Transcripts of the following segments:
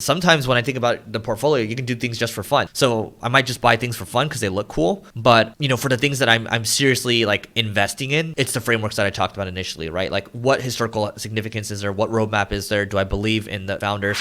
Sometimes when I think about the portfolio, you can do things just for fun. So I might just buy things for fun because they look cool. But, for the things that I'm seriously like investing in, it's the frameworks that I talked about initially, right? Like what historical significance is there? What roadmap is there? Do I believe in the founders?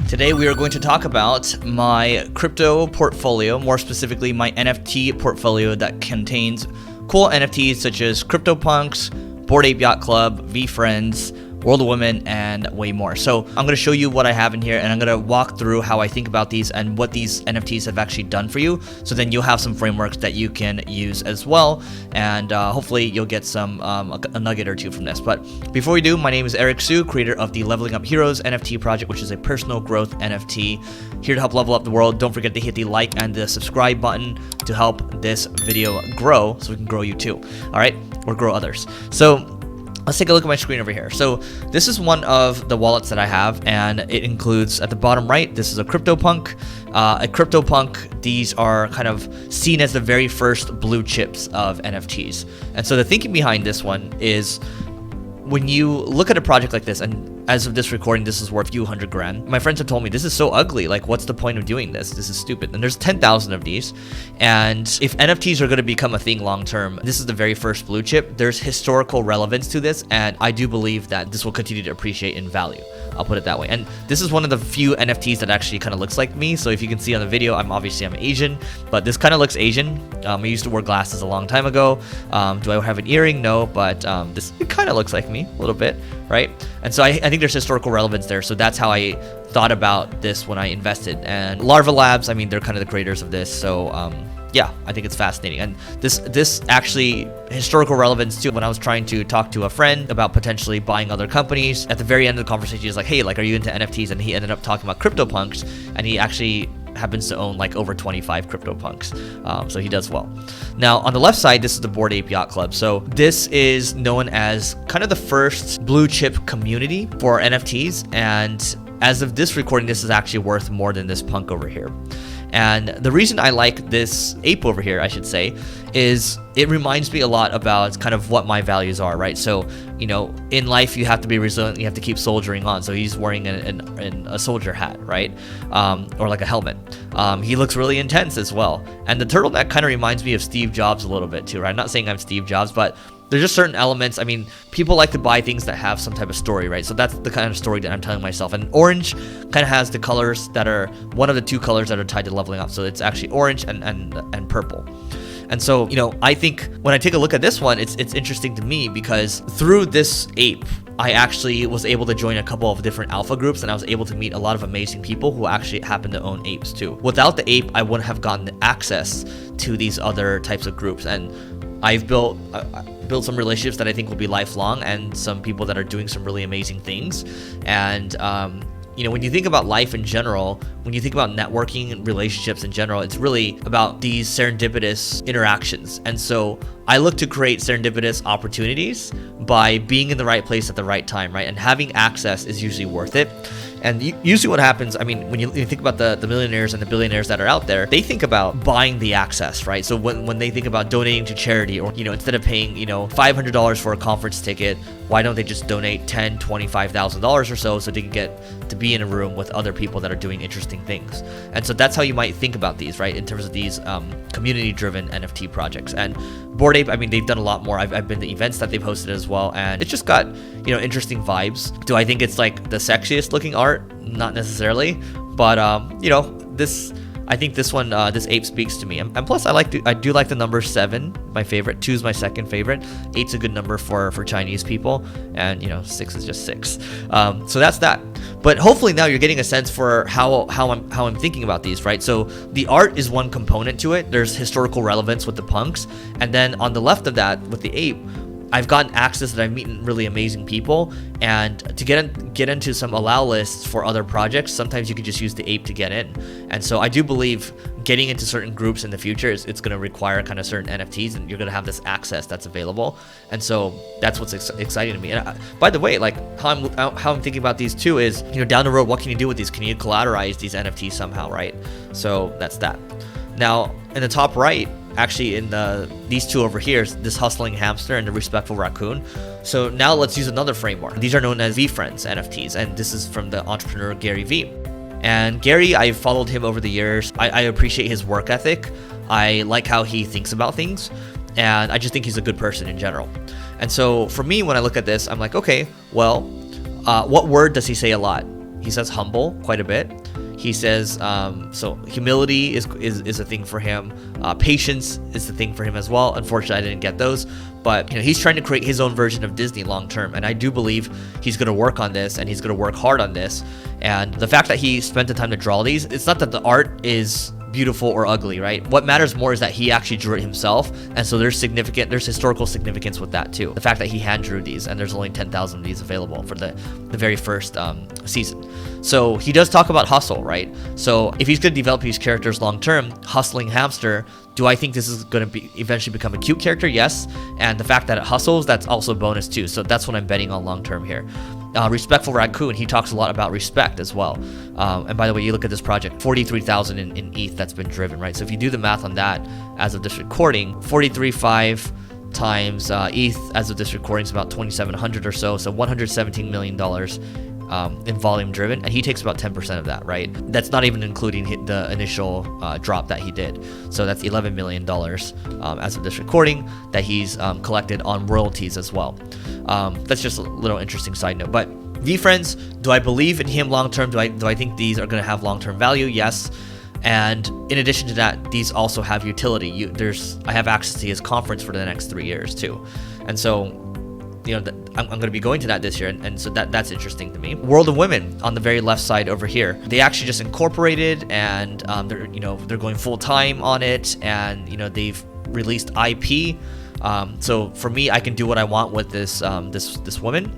Today we are going to talk about my crypto portfolio, more specifically my NFT portfolio that contains cool NFTs such as Cryptopunks, Bored Ape Yacht Club, VeeFriends, World of Women, and way more. So I'm going to show you what I have in here, and I'm going to walk through how I think about these and what these NFTs have actually done for you. So then you'll have some frameworks that you can use as well, and hopefully you'll get some a nugget or two from this. But before we do, my name is Eric Su, creator of the Leveling Up Heroes NFT project, which is a personal growth NFT here to help level up the world. Don't forget to hit the like and the subscribe button to help this video grow so we can grow you too. All right, or grow others. So let's take a look at my screen over here. So this is one of the wallets that I have, and it includes at the bottom right, this is a CryptoPunk. A CryptoPunk, these are kind of seen as the very first blue chips of NFTs. And so the thinking behind this one is when you look at a project like this, and as of this recording, this is worth a few hundred grand. My friends have told me this is so ugly. Like, what's the point of doing this? This is stupid. And there's 10,000 of these. And if NFTs are going to become a thing long term, this is the very first blue chip. There's historical relevance to this, and I do believe that this will continue to appreciate in value. I'll put it that way. And this is one of the few NFTs that actually kind of looks like me. So if you can see on the video, I'm Asian, but this kind of looks Asian. I used to wear glasses a long time ago. Do I have an earring? No, but this it kind of looks like me a little bit, right? And so I think there's historical relevance there. So that's how I thought about this when I invested. And Larva Labs, I mean, they're kind of the creators of this. So yeah, I think it's fascinating. And this actually historical relevance too. When I was trying to talk to a friend about potentially buying other companies, at the very end of the conversation, he's like, hey, like, are you into NFTs? And he ended up talking about Cryptopunks, and he actually happens to own like over 25 Cryptopunks. So he does well. Now on the left side, this is the Bored Ape Yacht Club. So this is known as kind of the first blue chip community for NFTs. And as of this recording, this is actually worth more than this punk over here. And the reason I like this ape over here, I should say, is it reminds me a lot about kind of what my values are, right? So, in life, you have to be resilient. You have to keep soldiering on. So he's wearing a soldier hat, right? Or like a helmet. He looks really intense as well. And the turtleneck kind of reminds me of Steve Jobs a little bit too, right? I'm not saying I'm Steve Jobs, but there's just certain elements. I mean, people like to buy things that have some type of story, right? So that's the kind of story that I'm telling myself. And orange kind of has the colors that are one of the two colors that are tied to leveling up. So it's actually orange and purple. And so, I think when I take a look at this one, it's interesting to me because through this ape, I actually was able to join a couple of different alpha groups, and I was able to meet a lot of amazing people who actually happen to own apes too. Without the ape, I wouldn't have gotten access to these other types of groups. And I've built some relationships that I think will be lifelong, and some people that are doing some really amazing things. And when you think about life in general, when you think about networking and relationships in general, it's really about these serendipitous interactions. And so I look to create serendipitous opportunities by being in the right place at the right time, right? And having access is usually worth it. And usually what happens, I mean, when you think about the millionaires and the billionaires that are out there, they think about buying the access, right? So when they think about donating to charity, or, instead of paying, $500 for a conference ticket, why don't they just donate $10,000, $25,000 or so they can get to be in a room with other people that are doing interesting things? And so that's how you might think about these, right? In terms of these community-driven NFT projects. And Bored Ape, I mean, they've done a lot more. I've been to events that they've hosted as well, and it's just got, interesting vibes. Do I think it's like the sexiest looking art? Not necessarily, but I think this one, this ape speaks to me. And plus, I do like the number 7, my favorite. 2 is my second favorite. 8's a good number for Chinese people, and 6 is just 6. So that's that. But hopefully now you're getting a sense for how I'm thinking about these, right? So the art is one component to it. There's historical relevance with the punks, and then on the left of that with the ape, I've gotten access that I've meeting really amazing people, and to get into some allow lists for other projects, sometimes you can just use the ape to get in. And so I do believe getting into certain groups in the future it's going to require kind of certain NFTs, and you're going to have this access that's available. And so that's what's exciting to me. And by the way, like how I'm thinking about these too is, down the road, what can you do with these? Can you collateralize these NFTs somehow, right? So that's that. Now in the top right, actually in these two over here, this hustling hamster and the respectful raccoon. So now let's use another framework. These are known as VeeFriends NFTs, and this is from the entrepreneur Gary Vee. And Gary, I've followed him over the years. I appreciate his work ethic. I like how he thinks about things, and I just think he's a good person in general. And so for me, when I look at this, I'm like, okay, well, what word does he say a lot? He says humble quite a bit. He says, so humility is a thing for him. Patience is the thing for him as well. Unfortunately, I didn't get those. But he's trying to create his own version of Disney long term. And I do believe he's going to work on this, and he's going to work hard on this. And the fact that he spent the time to draw these, it's not that the art is beautiful or ugly, right? What matters more is that he actually drew it himself, and so there's historical significance with that too. The fact that he hand drew these, and there's only 10,000 of these available for the very first season. So he does talk about hustle, right? So if he's going to develop these characters long term, hustling hamster, do I think this is going to eventually become a cute character? Yes. And the fact that it hustles, that's also a bonus too. So that's what I'm betting on long term here. Respectful raccoon, he talks a lot about respect as well. And by the way, you look at this project, 43,000 in ETH that's been driven, right? So if you do the math on that as of this recording, 43.5 times ETH as of this recording is about 2,700 or so. So $117 million in volume driven, and he takes about 10% of that, right? That's not even including the initial drop that he did. So that's $11 million as of this recording that he's collected on royalties as well. That's just a little interesting side note. But VeeFriends, do I believe in him long term? Do I think these are going to have long term value? Yes. And in addition to that, these also have utility. I have access to his conference for the next 3 years too, and so I'm going to be going to that this year, and so that's interesting to me. World of Women on the very left side over here, they actually just incorporated, and they're going full time on it, and they've released IP. So for me, I can do what I want with this woman,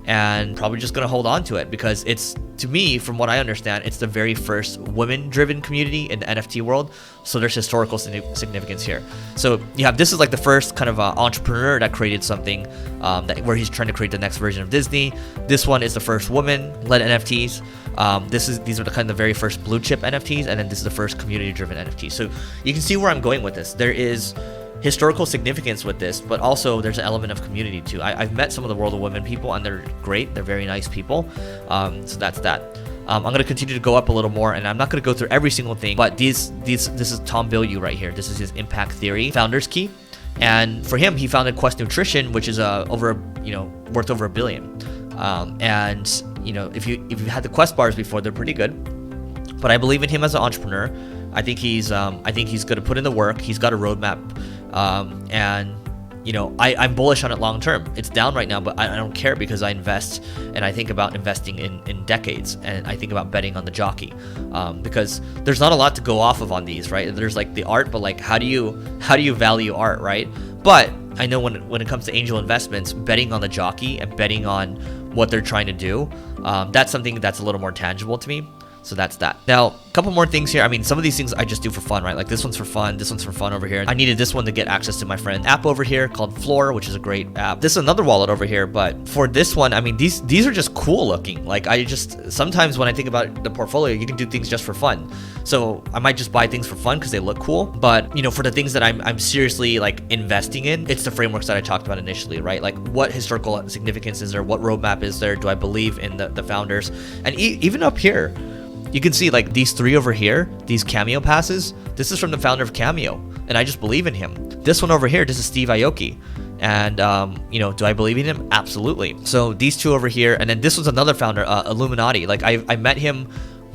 and probably just going to hold on to it because it's, to me, from what I understand, it's the very first women-driven community in the NFT world. So there's historical significance here. So this is like the first kind of entrepreneur that created something where he's trying to create the next version of Disney. This one is the first woman-led NFTs. These are the very first blue chip NFTs, and then this is the first community-driven NFT. So you can see where I'm going with this. There is historical significance with this, but also there's an element of community too. I've met some of the World of Women people, and they're great. They're very nice people. So that's that. I'm going to continue to go up a little more, and I'm not going to go through every single thing, but this is Tom Bilyeu right here. This is his impact theory founder's key, and for him, he founded Quest Nutrition, which is worth over $1 billion. And if you've had the Quest bars before, they're pretty good. But I believe in him as an entrepreneur. I think he's going to put in the work. He's got a roadmap, and I'm bullish on it long term. It's down right now, but I don't care because I invest, and I think about investing in decades, and I think about betting on the jockey, because there's not a lot to go off of on these, right? There's like the art, but like how do you value art, right? But I know when it comes to angel investments, betting on the jockey and betting on what they're trying to do, that's something that's a little more tangible to me. So that's that. Now, a couple more things here. I mean, some of these things I just do for fun, right? Like this one's for fun. This one's for fun over here. I needed this one to get access to my friend app over here called Floor, which is a great app. This is another wallet over here, but for this one, I mean, these are just cool looking. Like sometimes when I think about the portfolio, you can do things just for fun. So I might just buy things for fun because they look cool. But for the things that I'm seriously like investing in, it's the frameworks that I talked about initially, right? Like what historical significance is there? What roadmap is there? Do I believe in the founders? And even up here, you can see like these three over here, these Cameo passes. This is from the founder of Cameo, and I just believe in him. This one over here, this is Steve Aoki. And, do I believe in him? Absolutely. So these two over here, and then this was another founder, Illuminati. Like I met him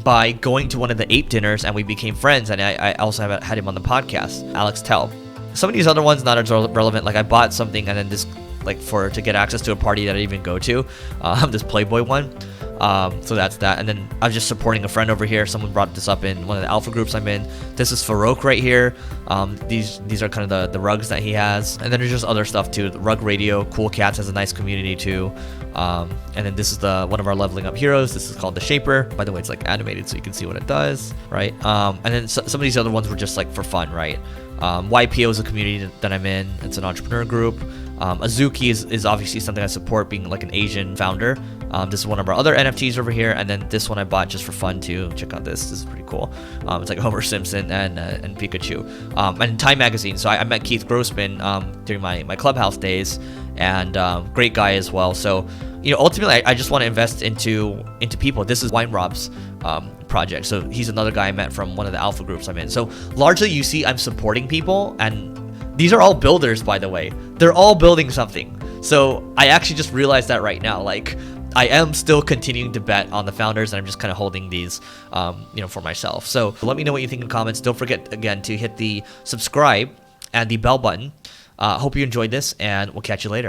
by going to one of the ape dinners, and we became friends. And I also had him on the podcast, Alex Tell. Some of these other ones not as relevant. Like I bought something, and then this to get access to a party that I didn't even go to, this Playboy one. So that's that. And then I was just supporting a friend over here. Someone brought this up in one of the alpha groups I'm in. This is Farouk right here. These are kind of the rugs that he has. And then there's just other stuff too. The Rug Radio, Cool Cats has a nice community too. And then this is one of our leveling up heroes. This is called the Shaper. By the way, it's like animated so you can see what it does, right? And then some of these other ones were just like for fun, right? YPO is a community that I'm in. It's an entrepreneur group. Azuki is obviously something I support, being like an Asian founder. This is one of our other NFTs over here, and then this one I bought just for fun too. Check out this. This is pretty cool. It's like Homer Simpson and Pikachu. And Time Magazine. So I met Keith Grossman during my Clubhouse days, and great guy as well. So ultimately, I just want to invest into people. This is Wine Rob's project. So he's another guy I met from one of the alpha groups I'm in. So largely, you see, I'm supporting people, and these are all builders, by the way. They're all building something. So I actually just realized that right now. Like, I am still continuing to bet on the founders, and I'm just kind of holding these, for myself. So let me know what you think in the comments. Don't forget, again, to hit the subscribe and the bell button. Hope you enjoyed this, and we'll catch you later.